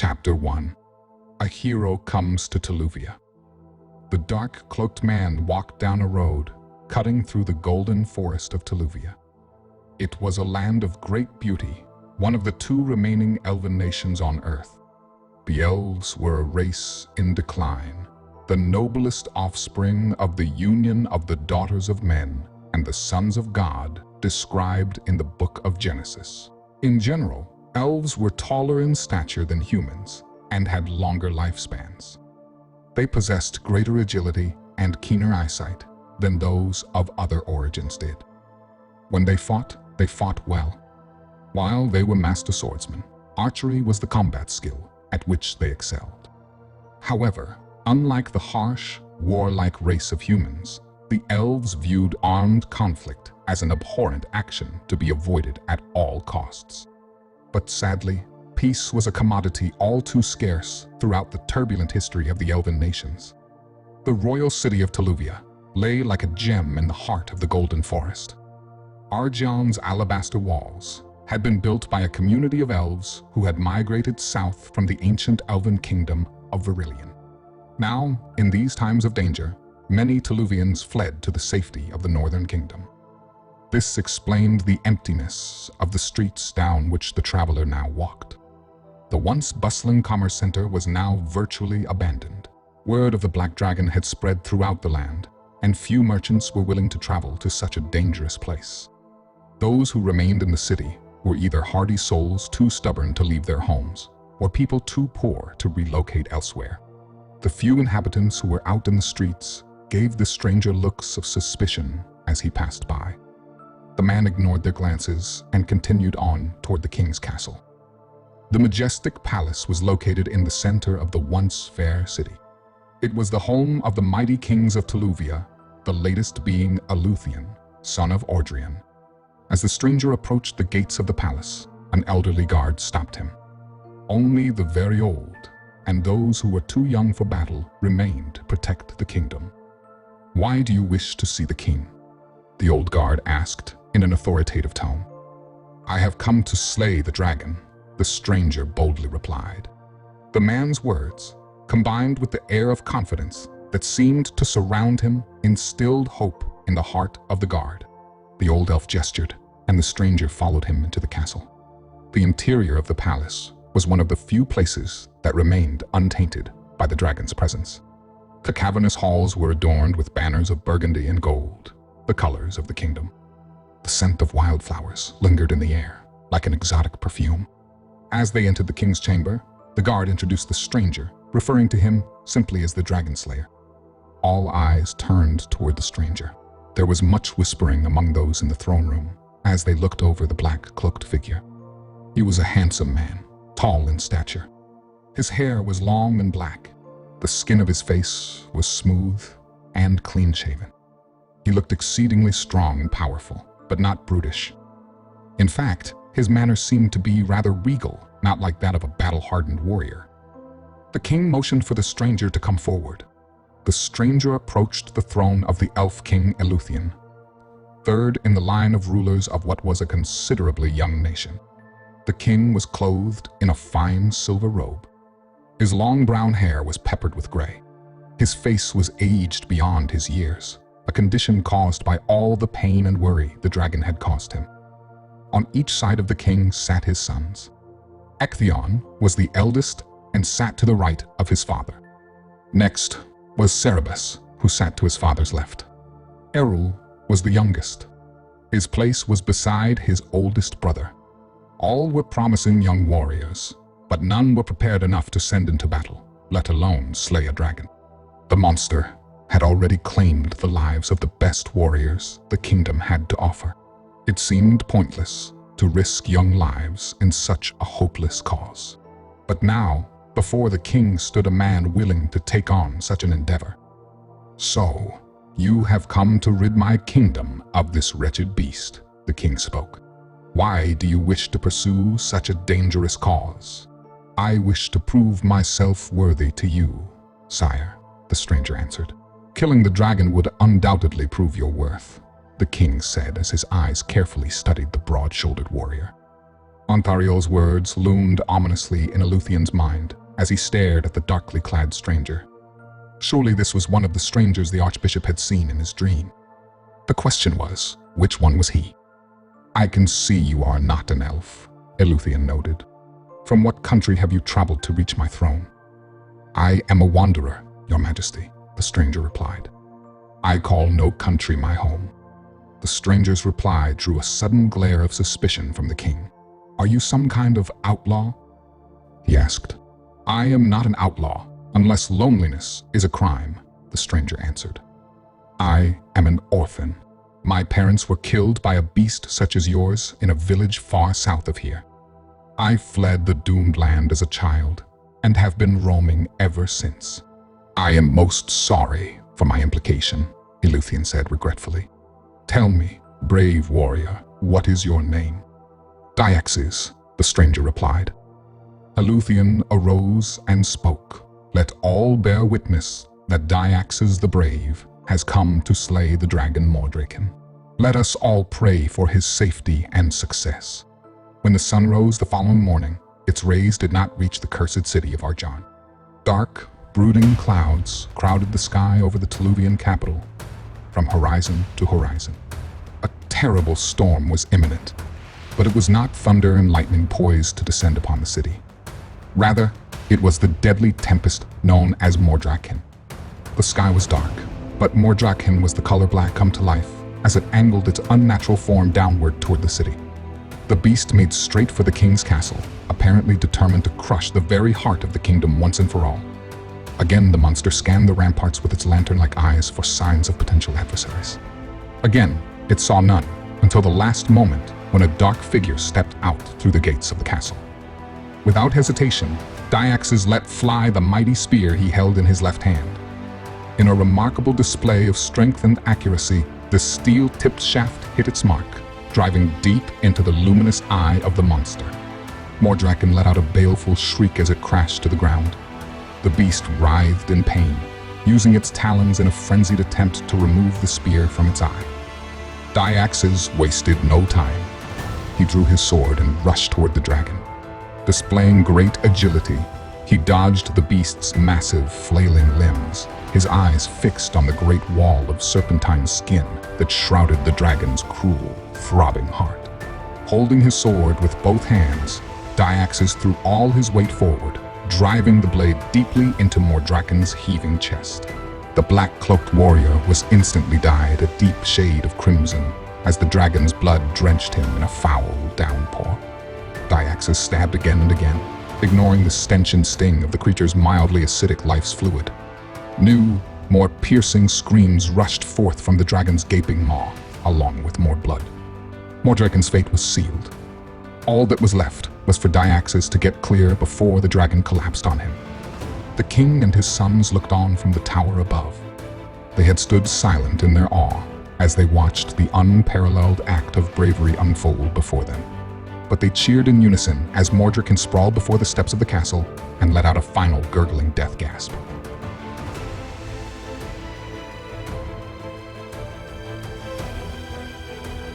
Chapter 1. A hero comes to Teluvia. The dark-cloaked man walked down a road, cutting through the golden forest of Teluvia. It was a land of great beauty, one of the two remaining elven nations on Earth. The elves were a race in decline, the noblest offspring of the union of the daughters of men and the sons of God described in the book of Genesis. In general, elves were taller in stature than humans and had longer lifespans. They possessed greater agility and keener eyesight than those of other origins did. When they fought well. While they were master swordsmen, archery was the combat skill at which they excelled. However, unlike the harsh, warlike race of humans, the elves viewed armed conflict as an abhorrent action to be avoided at all costs. But sadly, peace was a commodity all too scarce throughout the turbulent history of the elven nations. The royal city of Teluvia lay like a gem in the heart of the Golden Forest. Argion's alabaster walls had been built by a community of elves who had migrated south from the ancient elven kingdom of Virillion. Now, in these times of danger, many Teluvians fled to the safety of the northern kingdom. This explained the emptiness of the streets down which the traveler now walked. The once bustling commerce center was now virtually abandoned. Word of the Black Dragon had spread throughout the land, and few merchants were willing to travel to such a dangerous place. Those who remained in the city were either hardy souls too stubborn to leave their homes, or people too poor to relocate elsewhere. The few inhabitants who were out in the streets gave the stranger looks of suspicion as he passed by. The man ignored their glances and continued on toward the king's castle. The majestic palace was located in the center of the once fair city. It was the home of the mighty kings of Teluvia, the latest being Eluthian, son of Ordrian. As the stranger approached the gates of the palace, an elderly guard stopped him. Only the very old and those who were too young for battle remained to protect the kingdom. "Why do you wish to see the king?" the old guard asked in an authoritative tone. "I have come to slay the dragon," the stranger boldly replied. The man's words, combined with the air of confidence that seemed to surround him, instilled hope in the heart of the guard. The old elf gestured, and the stranger followed him into the castle. The interior of the palace was one of the few places that remained untainted by the dragon's presence. The cavernous halls were adorned with banners of burgundy and gold, the colors of the kingdom. The scent of wildflowers lingered in the air, like an exotic perfume. As they entered the king's chamber, the guard introduced the stranger, referring to him simply as the Dragonslayer. All eyes turned toward the stranger. There was much whispering among those in the throne room as they looked over the black-cloaked figure. He was a handsome man, tall in stature. His hair was long and black. The skin of his face was smooth and clean-shaven. He looked exceedingly strong and powerful, but not brutish. In fact, his manner seemed to be rather regal, not like that of a battle-hardened warrior. The king motioned for the stranger to come forward. The stranger approached the throne of the elf king Eluthian, third in the line of rulers of what was a considerably young nation. The king was clothed in a fine silver robe. His long brown hair was peppered with gray. His face was aged beyond his years, a condition caused by all the pain and worry the dragon had caused him. On each side of the king sat his sons. Ectheon was the eldest and sat to the right of his father. Next was Cerberus, who sat to his father's left. Erul was the youngest. His place was beside his oldest brother. All were promising young warriors, but none were prepared enough to send into battle, let alone slay a dragon. The monster had already claimed the lives of the best warriors the kingdom had to offer. It seemed pointless to risk young lives in such a hopeless cause. But now, before the king stood a man willing to take on such an endeavor. "So, you have come to rid my kingdom of this wretched beast," the king spoke. "Why do you wish to pursue such a dangerous cause?" "I wish to prove myself worthy to you, sire," the stranger answered. "Killing the dragon would undoubtedly prove your worth," the king said as his eyes carefully studied the broad-shouldered warrior. Onthariel's words loomed ominously in Eluthian's mind as he stared at the darkly clad stranger. Surely this was one of the strangers the Archbishop had seen in his dream. The question was, which one was he? "I can see you are not an elf," Eluthian noted. "From what country have you traveled to reach my throne?" "I am a wanderer, Your Majesty," the stranger replied. "I call no country my home." The stranger's reply drew a sudden glare of suspicion from the king. "Are you some kind of outlaw?" he asked. "I am not an outlaw, unless loneliness is a crime," the stranger answered. "I am an orphan. My parents were killed by a beast such as yours in a village far south of here. I fled the doomed land as a child and have been roaming ever since." "I am most sorry for my implication," Eluthian said regretfully. "Tell me, brave warrior, what is your name?" "Diaxes," the stranger replied. Eluthian arose and spoke. "Let all bear witness that Diaxes the Brave has come to slay the dragon Mordraken. Let us all pray for his safety and success." When the sun rose the following morning, its rays did not reach the cursed city of Arjan. Dark, brooding clouds crowded the sky over the Tuluvian capital, from horizon to horizon. A terrible storm was imminent, but it was not thunder and lightning poised to descend upon the city. Rather, it was the deadly tempest known as Mordraken. The sky was dark, but Mordraken was the color black come to life as it angled its unnatural form downward toward the city. The beast made straight for the king's castle, apparently determined to crush the very heart of the kingdom once and for all. Again, the monster scanned the ramparts with its lantern-like eyes for signs of potential adversaries. Again, it saw none, until the last moment when a dark figure stepped out through the gates of the castle. Without hesitation, Diaxes let fly the mighty spear he held in his left hand. In a remarkable display of strength and accuracy, the steel-tipped shaft hit its mark, driving deep into the luminous eye of the monster. Mordraken let out a baleful shriek as it crashed to the ground. The beast writhed in pain, using its talons in a frenzied attempt to remove the spear from its eye. Diaxes wasted no time. He drew his sword and rushed toward the dragon. Displaying great agility, he dodged the beast's massive, flailing limbs, his eyes fixed on the great wall of serpentine skin that shrouded the dragon's cruel, throbbing heart. Holding his sword with both hands, Diaxes threw all his weight forward, driving the blade deeply into Mordraken's heaving chest. The black-cloaked warrior was instantly dyed a deep shade of crimson as the dragon's blood drenched him in a foul downpour. Diaxes stabbed again and again, ignoring the stench and sting of the creature's mildly acidic life's fluid. New, more piercing screams rushed forth from the dragon's gaping maw, along with more blood. Mordraken's fate was sealed. All that was left was for Diaxes to get clear before the dragon collapsed on him. The king and his sons looked on from the tower above. They had stood silent in their awe as they watched the unparalleled act of bravery unfold before them. But they cheered in unison as Mordraken sprawled before the steps of the castle and let out a final gurgling death gasp.